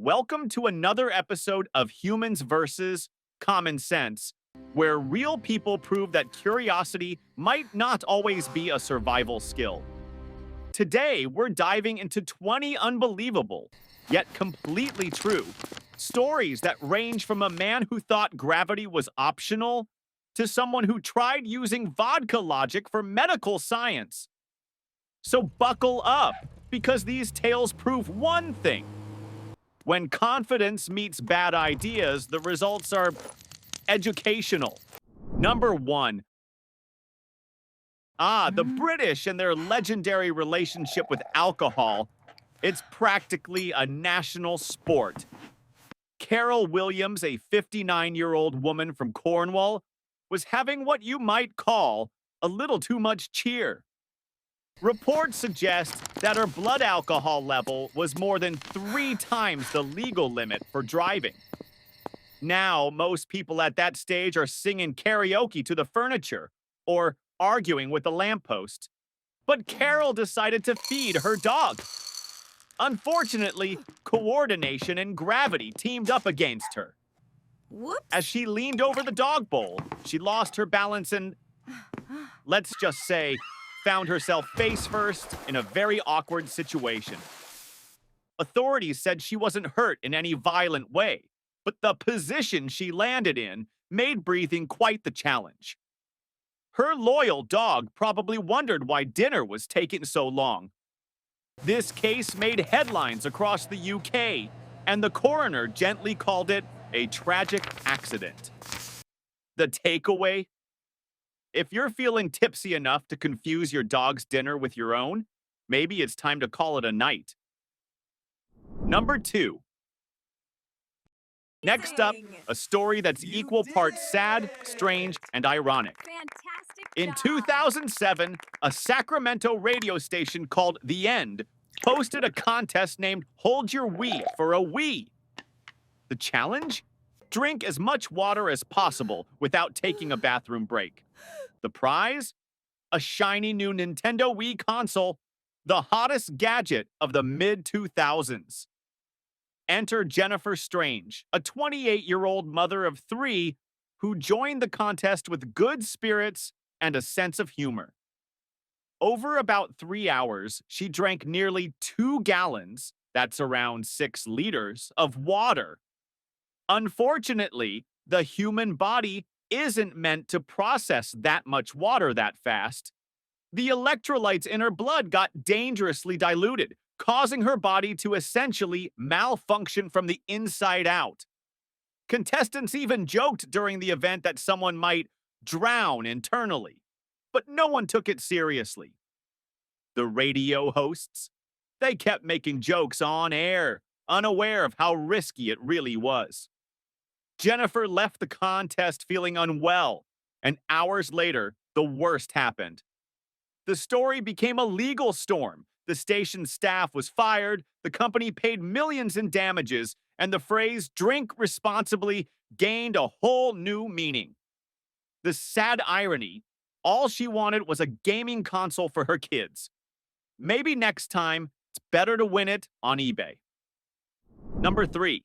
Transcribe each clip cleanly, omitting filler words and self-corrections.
Welcome to another episode of Humans versus Common Sense, where real people prove that curiosity might not always be a survival skill. Today, we're diving into 20 unbelievable, yet completely true, stories that range from a man who thought gravity was optional to someone who tried using vodka logic for medical science. So buckle up, because these tales prove one thing. When confidence meets bad ideas, the results are educational. Number one. The British and their legendary relationship with alcohol. It's practically a national sport. Carol Williams, a 59-year-old woman from Cornwall, was having what you might call a little too much cheer. Reports suggest that her blood alcohol level was more than 3 times the legal limit for driving. Now, most people at that stage are singing karaoke to the furniture or arguing with the lamppost. But Carol decided to feed her dog. Unfortunately, coordination and gravity teamed up against her. Whoops. As she leaned over the dog bowl, she lost her balance and, let's just say, found herself face first in a very awkward situation. Authorities said she wasn't hurt in any violent way, but the position she landed in made breathing quite the challenge. Her loyal dog probably wondered why dinner was taking so long. This case made headlines across the UK, and the coroner gently called it a tragic accident. The takeaway? If you're feeling tipsy enough to confuse your dog's dinner with your own, maybe it's time to call it a night. Number 2. Next up, a story that's equal parts sad, strange, and ironic. Fantastic In job. 2007, a Sacramento radio station called The End hosted a contest named Hold Your Wee for a Wee. The challenge? Drink as much water as possible without taking a bathroom break. The prize? A shiny new Nintendo Wii console, the hottest gadget of the mid-2000s. Enter Jennifer Strange, a 28-year-old mother of 3 who joined the contest with good spirits and a sense of humor. Over about 3 hours, she drank nearly 2 gallons, that's around 6 liters, of water. Unfortunately, the human body isn't meant to process that much water that fast. The electrolytes in her blood got dangerously diluted, causing her body to essentially malfunction from the inside out. Contestants even joked during the event that someone might drown internally, but no one took it seriously. The radio hosts? They kept making jokes on air, unaware of how risky it really was. Jennifer left the contest feeling unwell, and hours later, the worst happened. The story became a legal storm. The station's staff was fired, the company paid millions in damages, and the phrase drink responsibly gained a whole new meaning. The sad irony, all she wanted was a gaming console for her kids. Maybe next time, it's better to win it on eBay. Number 3.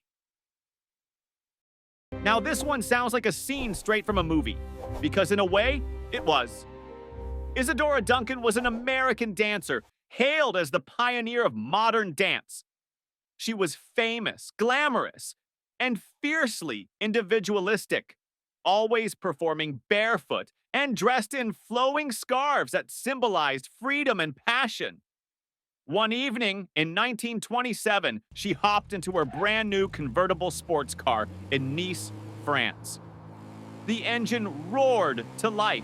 Now this one sounds like a scene straight from a movie, because in a way, it was. Isadora Duncan was an American dancer, hailed as the pioneer of modern dance. She was famous, glamorous, and fiercely individualistic, always performing barefoot and dressed in flowing scarves that symbolized freedom and passion. One evening in 1927, she hopped into her brand new convertible sports car in Nice, France. The engine roared to life.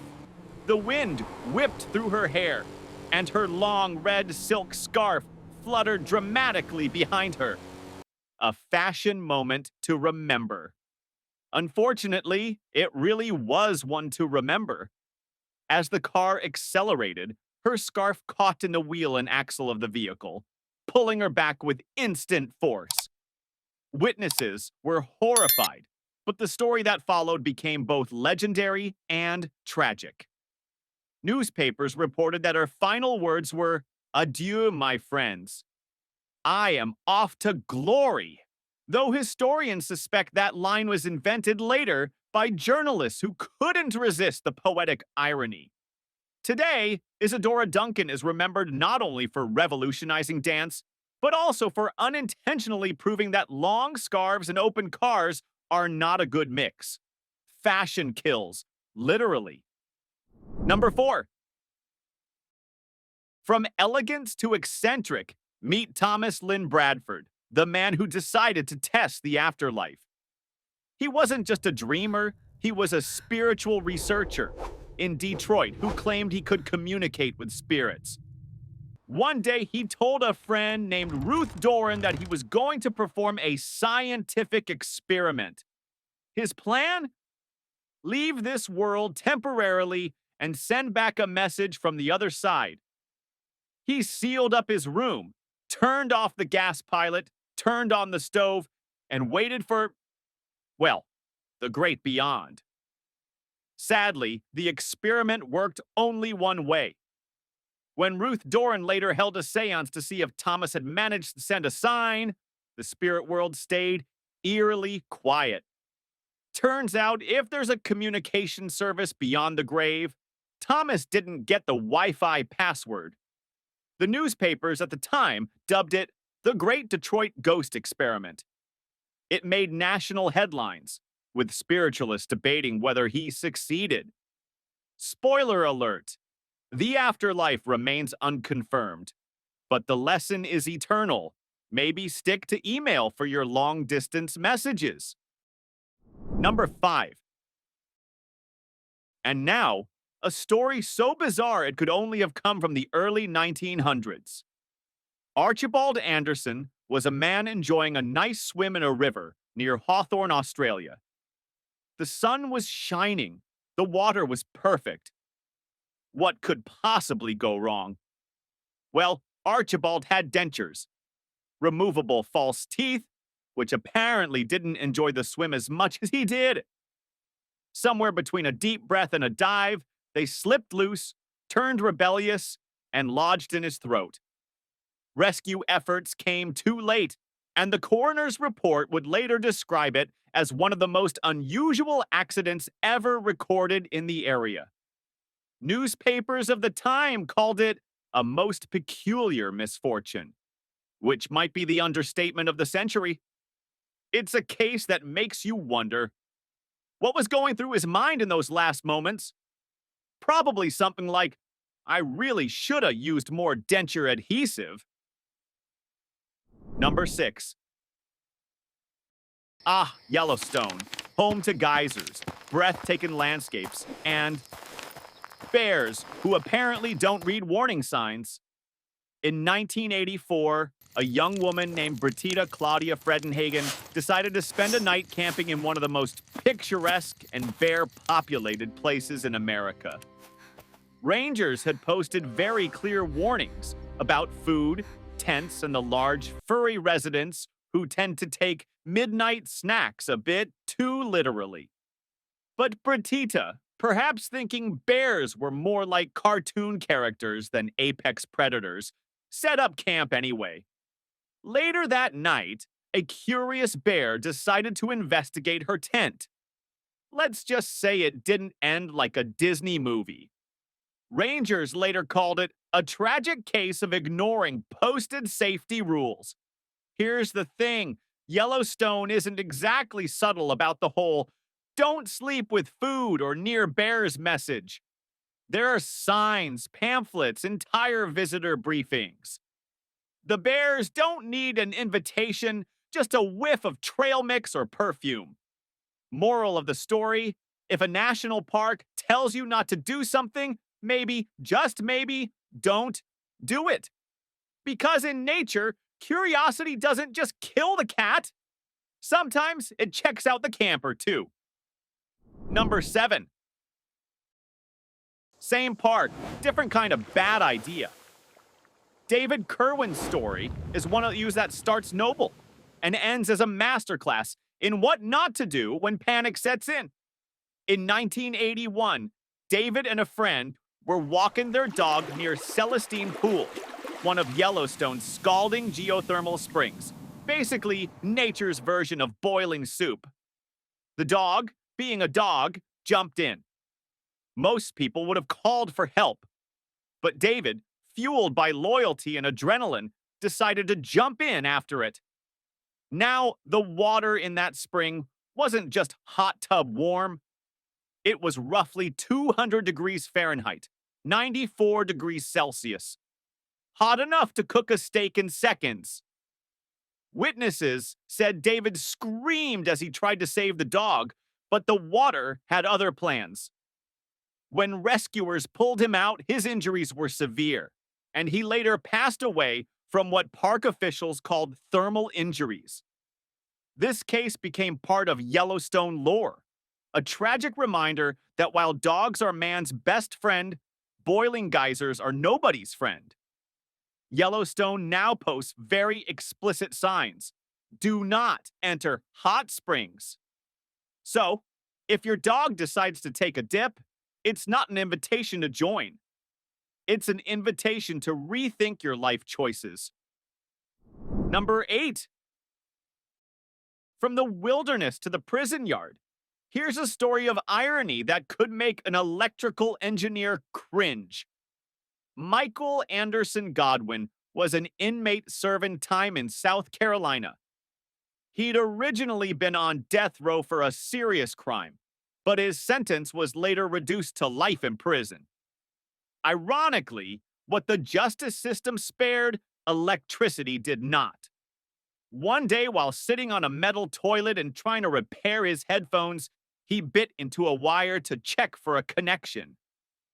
The wind whipped through her hair, and her long red silk scarf fluttered dramatically behind her. A fashion moment to remember. Unfortunately, it really was one to remember. As the car accelerated, her scarf caught in the wheel and axle of the vehicle, pulling her back with instant force. Witnesses were horrified, but the story that followed became both legendary and tragic. Newspapers reported that her final words were, "Adieu, my friends. I am off to glory." though historians suspect that line was invented later by journalists who couldn't resist the poetic irony. Today, Isadora Duncan is remembered not only for revolutionizing dance, but also for unintentionally proving that long scarves and open cars are not a good mix. Fashion kills, literally. Number 4. From elegance to eccentric, meet Thomas Lynn Bradford, the man who decided to test the afterlife. He wasn't just a dreamer, he was a spiritual researcher in Detroit who claimed he could communicate with spirits. One day, he told a friend named Ruth Doran that he was going to perform a scientific experiment. His plan? Leave this world temporarily and send back a message from the other side. He sealed up his room, turned off the gas pilot, turned on the stove, and waited for, well, the great beyond. Sadly, the experiment worked only one way. When Ruth Doran later held a seance to see if Thomas had managed to send a sign, the spirit world stayed eerily quiet. Turns out, if there's a communication service beyond the grave, Thomas didn't get the Wi-Fi password. The newspapers at the time dubbed it the Great Detroit Ghost Experiment. It made national headlines, with spiritualists debating whether he succeeded. Spoiler alert, the afterlife remains unconfirmed, but the lesson is eternal. Maybe stick to email for your long-distance messages. Number 5. And now, a story so bizarre it could only have come from the early 1900s. Archibald Anderson was a man enjoying a nice swim in a river near Hawthorne, Australia. The sun was shining. The water was perfect. What could possibly go wrong? Well, Archibald had dentures, removable false teeth, which apparently didn't enjoy the swim as much as he did. Somewhere between a deep breath and a dive, they slipped loose, turned rebellious, and lodged in his throat. Rescue efforts came too late, and the coroner's report would later describe it as one of the most unusual accidents ever recorded in the area. Newspapers of the time called it a most peculiar misfortune, which might be the understatement of the century. It's a case that makes you wonder, what was going through his mind in those last moments? Probably something like, I really should have used more denture adhesive. Number 6. Yellowstone, home to geysers, breathtaking landscapes, and bears who apparently don't read warning signs. In 1984, a young woman named Britta Claudia Fredenhagen decided to spend a night camping in one of the most picturesque and bear-populated places in America. Rangers had posted very clear warnings about food, tents, and the large, furry residents who tend to take midnight snacks a bit too literally. But Britta, perhaps thinking bears were more like cartoon characters than apex predators, set up camp anyway. Later that night, a curious bear decided to investigate her tent. Let's just say it didn't end like a Disney movie. Rangers later called it a tragic case of ignoring posted safety rules. Here's the thing, Yellowstone isn't exactly subtle about the whole "don't sleep with food or near bears" message. There are signs, pamphlets, entire visitor briefings. The bears don't need an invitation, just a whiff of trail mix or perfume. Moral of the story, if a national park tells you not to do something, maybe, just maybe, don't do it. Because in nature, curiosity doesn't just kill the cat. Sometimes it checks out the camper too. Number 7. Same park, different kind of bad idea. David Kerwin's story is one of those that starts noble and ends as a masterclass in what not to do when panic sets in. In 1981, David and a friend were walking their dog near Celestine Pool, one of Yellowstone's scalding geothermal springs, Basically, nature's version of boiling soup. The dog, being a dog, jumped in. Most people would have called for help, but David, fueled by loyalty and adrenaline, decided to jump in after it. Now, the water in that spring wasn't just hot tub warm, it was roughly 200 degrees Fahrenheit, 94 degrees Celsius. Hot enough to cook a steak in seconds. Witnesses said David screamed as he tried to save the dog, but the water had other plans. When rescuers pulled him out, his injuries were severe, and he later passed away from what park officials called thermal injuries. This case became part of Yellowstone lore, a tragic reminder that while dogs are man's best friend, boiling geysers are nobody's friend. Yellowstone now posts very explicit signs. Do not enter hot springs. So, if your dog decides to take a dip, it's not an invitation to join. It's an invitation to rethink your life choices. Number 8. From the wilderness to the prison yard. Here's a story of irony that could make an electrical engineer cringe. Michael Anderson Godwin was an inmate serving time in South Carolina. He'd originally been on death row for a serious crime, but his sentence was later reduced to life in prison. Ironically, what the justice system spared, electricity did not. One day, while sitting on a metal toilet and trying to repair his headphones, he bit into a wire to check for a connection.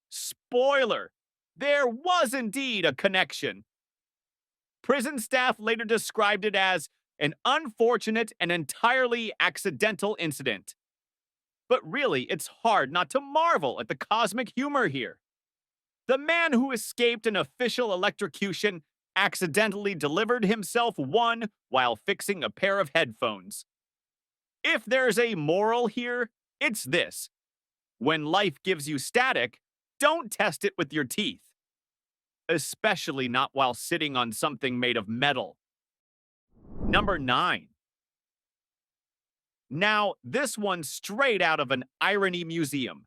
Spoiler! There was indeed a connection. Prison staff later described it as an unfortunate and entirely accidental incident. But really, it's hard not to marvel at the cosmic humor here. The man who escaped an official electrocution accidentally delivered himself one while fixing a pair of headphones. If there's a moral here, it's this. When life gives you static, don't test it with your teeth. Especially not while sitting on something made of metal. Number 9. Now, this one's straight out of an irony museum.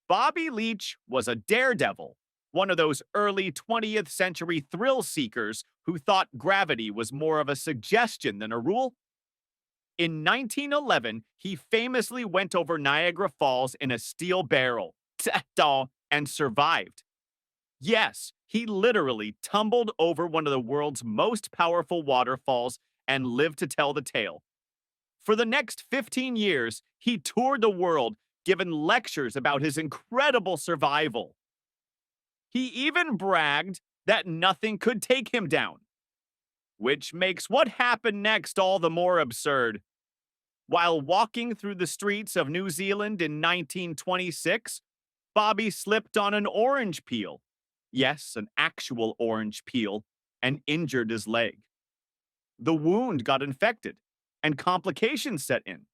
Bobby Leach was a daredevil, one of those early 20th century thrill seekers who thought gravity was more of a suggestion than a rule. In 1911, he famously went over Niagara Falls in a steel barrel and survived. Yes, he literally tumbled over one of the world's most powerful waterfalls and lived to tell the tale. For the next 15 years, he toured the world, giving lectures about his incredible survival. He even bragged that nothing could take him down, which makes what happened next all the more absurd. While walking through the streets of New Zealand in 1926, Bobby slipped on an orange peel. Yes, an actual orange peel, and injured his leg. The wound got infected, and complications set in.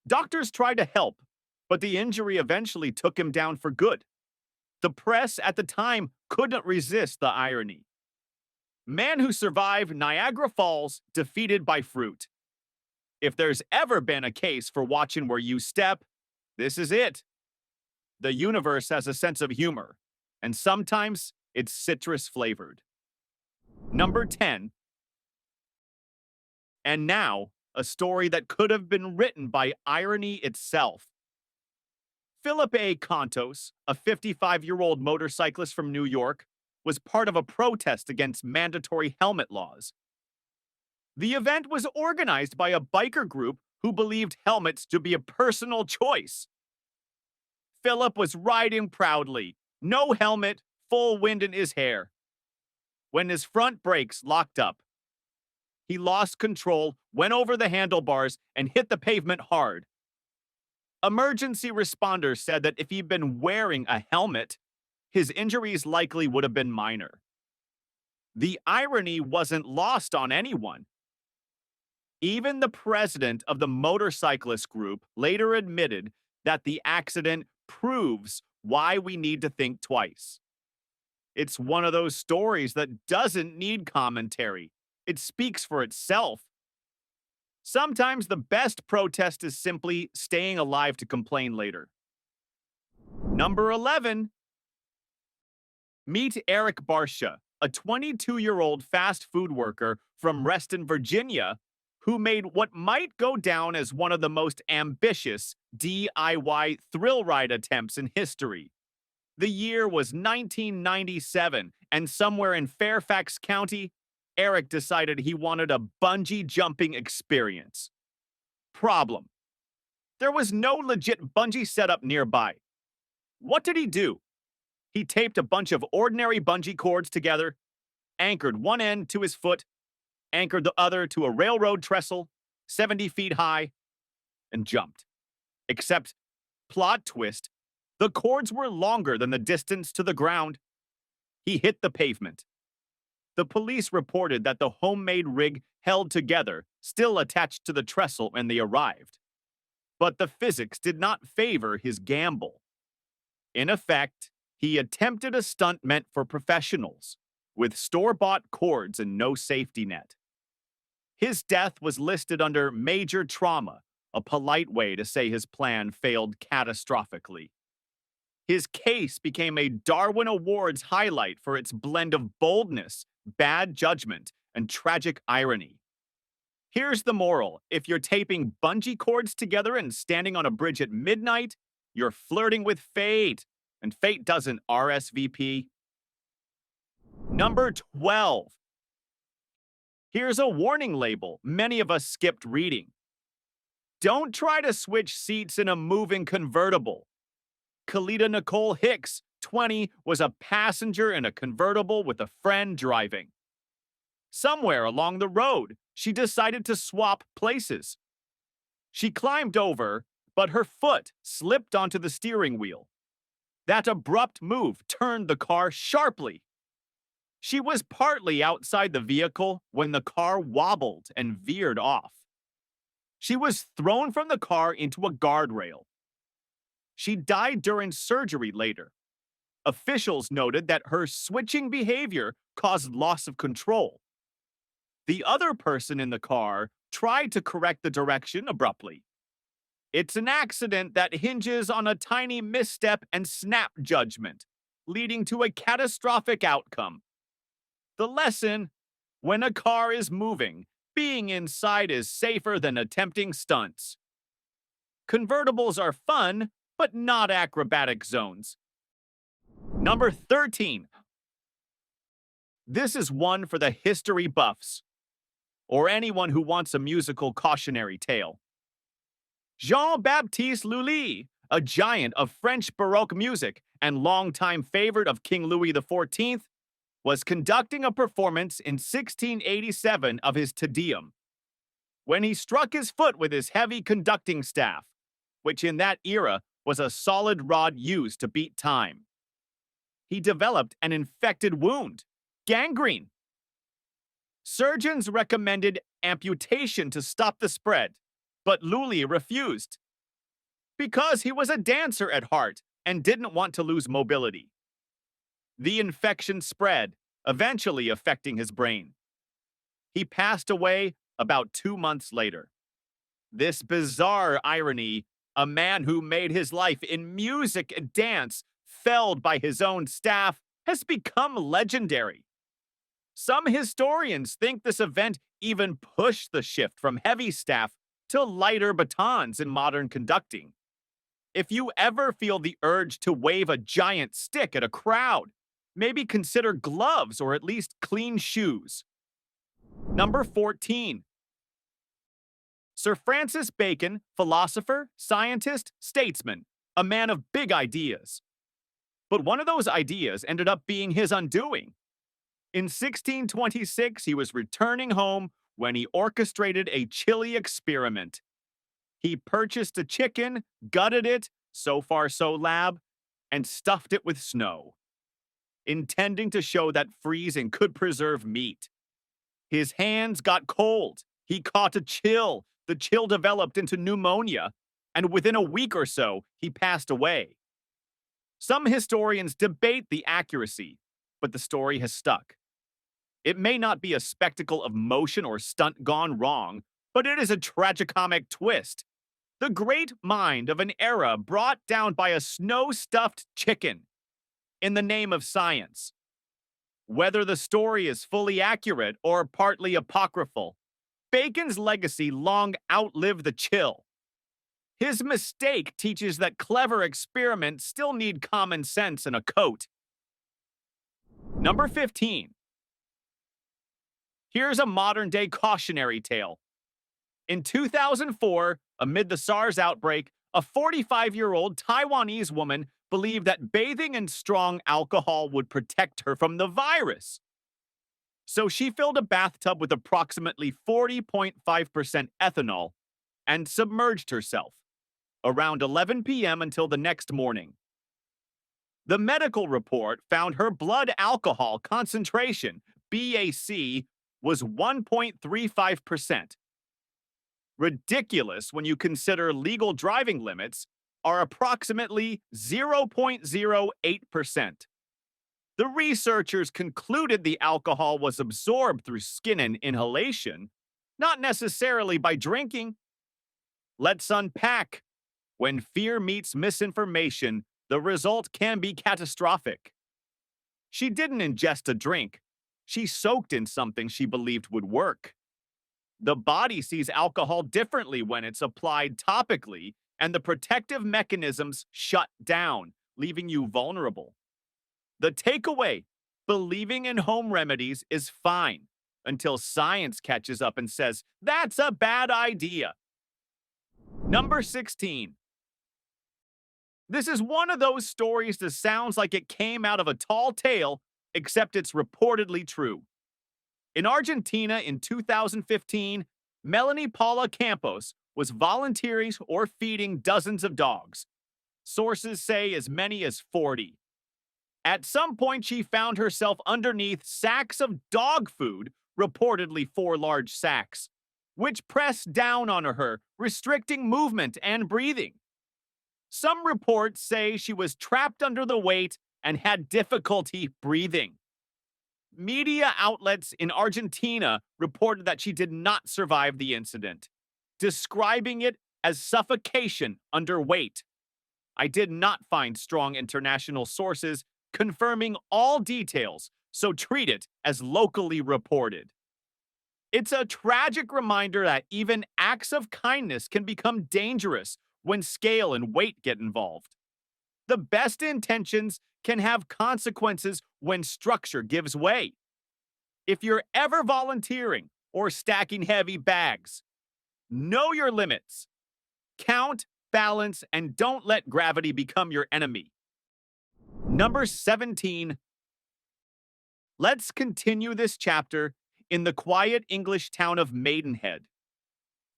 Doctors tried to help, but the injury eventually took him down for good. The press at the time couldn't resist the irony. Man who survived Niagara Falls defeated by fruit. If there's ever been a case for watching where you step, this is it. The universe has a sense of humor, and sometimes it's citrus flavored. Number 10. And now, a story that could have been written by irony itself. Philip A. Contos, a 55-year-old motorcyclist from New York, was part of a protest against mandatory helmet laws. The event was organized by a biker group who believed helmets to be a personal choice. Philip was riding proudly, no helmet, full wind in his hair, when his front brakes locked up. He lost control, went over the handlebars, and hit the pavement hard. Emergency responders said that if he'd been wearing a helmet, his injuries likely would have been minor. The irony wasn't lost on anyone. Even the president of the motorcyclist group later admitted that the accident proves why we need to think twice. It's one of those stories that doesn't need commentary. It speaks for itself. Sometimes the best protest is simply staying alive to complain later. Number 11, meet Eric Barsha, a 22-year-old fast food worker from Reston, Virginia, who made what might go down as one of the most ambitious DIY thrill ride attempts in history. The year was 1997, and somewhere in Fairfax County, Eric decided he wanted a bungee jumping experience. Problem: there was no legit bungee setup nearby. What did he do? He taped a bunch of ordinary bungee cords together, anchored one end to his foot, anchored the other to a railroad trestle, 70 feet high, and jumped. Except, plot twist, the cords were longer than the distance to the ground. He hit the pavement. The police reported that the homemade rig held together, still attached to the trestle when they arrived. But the physics did not favor his gamble. In effect, he attempted a stunt meant for professionals, with store-bought cords and no safety net. His death was listed under major trauma, a polite way to say his plan failed catastrophically. His case became a Darwin Awards highlight for its blend of boldness, bad judgment, and tragic irony. Here's the moral: if you're taping bungee cords together and standing on a bridge at midnight, you're flirting with fate, and fate doesn't RSVP. Number 12. Here's a warning label many of us skipped reading. Don't try to switch seats in a moving convertible. Kalita Nicole Hicks, 20, was a passenger in a convertible with a friend driving. Somewhere along the road, she decided to swap places. She climbed over, but her foot slipped onto the steering wheel. That abrupt move turned the car sharply. She was partly outside the vehicle when the car wobbled and veered off. She was thrown from the car into a guardrail. She died during surgery later. Officials noted that her switching behavior caused loss of control. The other person in the car tried to correct the direction abruptly. It's an accident that hinges on a tiny misstep and snap judgment, leading to a catastrophic outcome. The lesson: when a car is moving, being inside is safer than attempting stunts. Convertibles are fun, but not acrobatic zones. Number 13. This is one for the history buffs, or anyone who wants a musical cautionary tale. Jean-Baptiste Lully, a giant of French Baroque music and longtime favorite of King Louis XIV, was conducting a performance in 1687 of his Te Deum, when he struck his foot with his heavy conducting staff, which in that era was a solid rod used to beat time. He developed an infected wound, gangrene. Surgeons recommended amputation to stop the spread, but Lully refused because he was a dancer at heart and didn't want to lose mobility. The infection spread, eventually affecting his brain. He passed away about 2 months later. This bizarre irony: a man who made his life in music and dance, felled by his own staff, has become legendary. Some historians think this event even pushed the shift from heavy staff to lighter batons in modern conducting. If you ever feel the urge to wave a giant stick at a crowd, maybe consider gloves or at least clean shoes. Number 14. Sir Francis Bacon, philosopher, scientist, statesman, a man of big ideas. But one of those ideas ended up being his undoing. In 1626, he was returning home when he orchestrated a chilly experiment. He purchased a chicken, gutted it, so far so lab, and stuffed it with snow, intending to show that freezing could preserve meat. His hands got cold. He caught a chill. The chill developed into pneumonia, and within a week or so, he passed away. Some historians debate the accuracy, but the story has stuck. It may not be a spectacle of motion or stunt gone wrong, but it is a tragicomic twist. The great mind of an era brought down by a snow-stuffed chicken in the name of science. Whether the story is fully accurate or partly apocryphal, Bacon's legacy long outlived the chill. His mistake teaches that clever experiments still need common sense and a coat. Number 15. Here's a modern-day cautionary tale. In 2004, amid the SARS outbreak, a 45-year-old Taiwanese woman believed that bathing in strong alcohol would protect her from the virus. So she filled a bathtub with approximately 40.5% ethanol and submerged herself around 11 p.m. until the next morning. The medical report found her blood alcohol concentration, BAC, was 1.35%. Ridiculous when you consider legal driving limits are approximately 0.08%. The researchers concluded the alcohol was absorbed through skin and inhalation, not necessarily by drinking. Let's unpack. When fear meets misinformation, the result can be catastrophic. She didn't ingest a drink. She soaked in something she believed would work. The body sees alcohol differently when it's applied topically, and the protective mechanisms shut down, leaving you vulnerable. The takeaway: believing in home remedies is fine until science catches up and says, that's a bad idea. Number 16. This is one of those stories that sounds like it came out of a tall tale, except it's reportedly true. In Argentina in 2015, Melanie Paula Campos was volunteering or feeding dozens of dogs. Sources say as many as 40. At some point, she found herself underneath sacks of dog food, reportedly 4 large sacks, which pressed down on her, restricting movement and breathing. Some reports say she was trapped under the weight and had difficulty breathing. Media outlets in Argentina reported that she did not survive the incident, describing it as suffocation under weight. I did not find strong international sources confirming all details, so treat it as locally reported. It's a tragic reminder that even acts of kindness can become dangerous when scale and weight get involved. The best intentions can have consequences when structure gives way. If you're ever volunteering or stacking heavy bags, know your limits. Count, balance, and don't let gravity become your enemy. Number 17. Let's continue this chapter in the quiet English town of Maidenhead.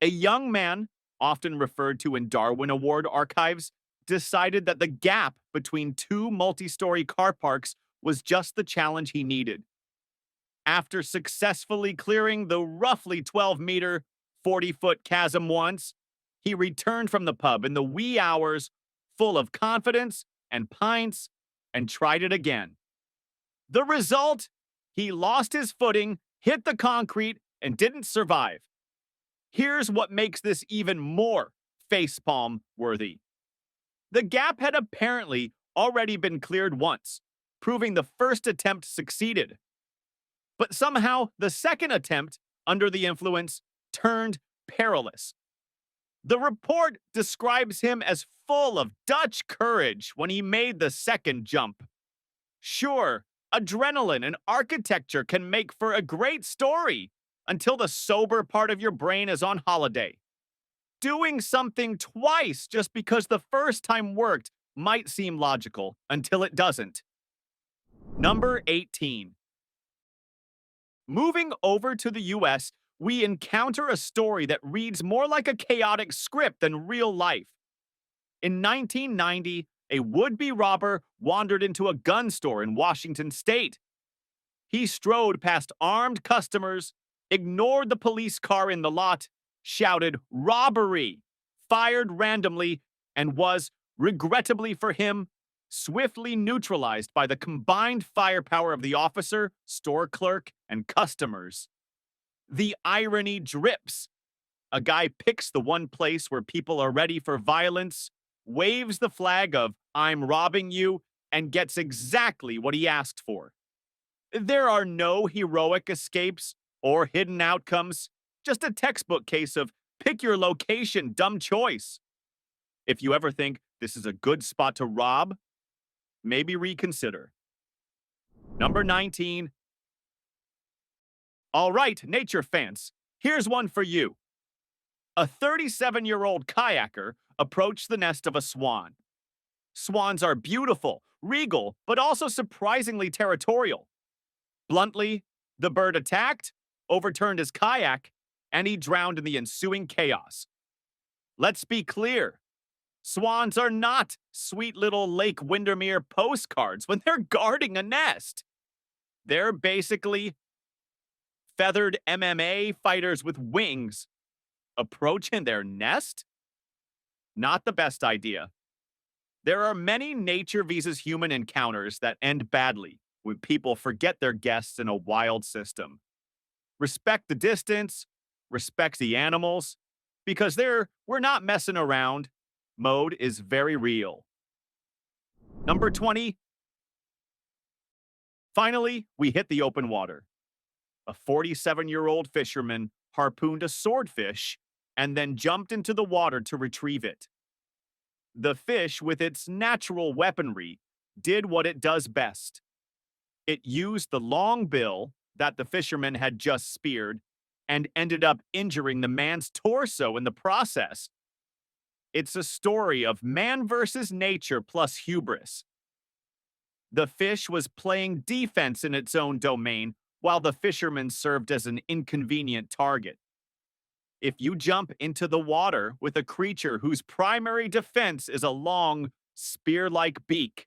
A young man, often referred to in Darwin Award archives, decided that the gap between 2 multi-story car parks was just the challenge he needed. After successfully clearing the roughly 12-meter, 40-foot chasm once, he returned from the pub in the wee hours, full of confidence and pints, and tried it again. The result? He lost his footing, hit the concrete, and didn't survive. Here's what makes this even more facepalm worthy. The gap had apparently already been cleared once, proving the first attempt succeeded. But somehow, the second attempt, under the influence, turned perilous. The report describes him as full of Dutch courage when he made the second jump. Sure, adrenaline and architecture can make for a great story until the sober part of your brain is on holiday. Doing something twice just because the first time worked might seem logical until it doesn't. Number 18. Moving over to the US, we encounter a story that reads more like a chaotic script than real life. In 1990, a would-be robber wandered into a gun store in Washington state. He strode past armed customers, ignored the police car in the lot, shouted "robbery," fired randomly, and was, regrettably for him, swiftly neutralized by the combined firepower of the officer, store clerk, and customers. The irony drips. A guy picks the one place where people are ready for violence, waves the flag of "I'm robbing you," and gets exactly what he asked for. There are no heroic escapes or hidden outcomes, just a textbook case of pick your location, dumb choice. If you ever think this is a good spot to rob, maybe reconsider. Number 19. All right, nature fans, here's one for you. A 37-year-old kayaker approached the nest of a swan. Swans are beautiful, regal, but also surprisingly territorial. Bluntly, the bird attacked, overturned his kayak, and he drowned in the ensuing chaos. Let's be clear. Swans are not sweet little Lake Windermere postcards when they're guarding a nest. They're basically feathered MMA fighters with wings approaching their nest? Not the best idea. There are many nature vs. human encounters that end badly when people forget their guests in a wild system. Respect the distance, respect the animals, because we're not messing around. Mode is very real. Number 20. Finally, we hit the open water. A 47-year-old fisherman harpooned a swordfish and then jumped into the water to retrieve it. The fish, with its natural weaponry, did what it does best. It used the long bill that the fisherman had just speared and ended up injuring the man's torso in the process. It's a story of man versus nature plus hubris. The fish was playing defense in its own domain, while the fisherman served as an inconvenient target. If you jump into the water with a creature whose primary defense is a long, spear-like beak,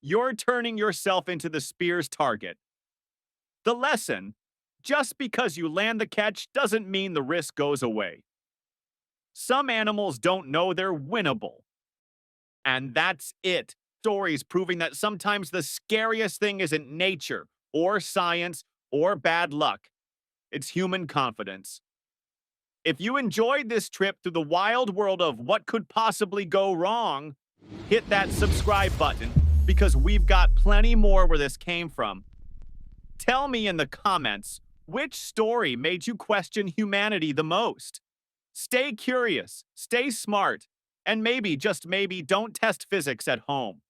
you're turning yourself into the spear's target. The lesson: just because you land the catch doesn't mean the risk goes away. Some animals don't know they're winnable. And that's it. Stories proving that sometimes the scariest thing isn't nature, or science, or bad luck. It's human confidence. If you enjoyed this trip through the wild world of what could possibly go wrong, hit that subscribe button because we've got plenty more where this came from. Tell me in the comments, which story made you question humanity the most? Stay curious, stay smart, and maybe, just maybe, don't test physics at home.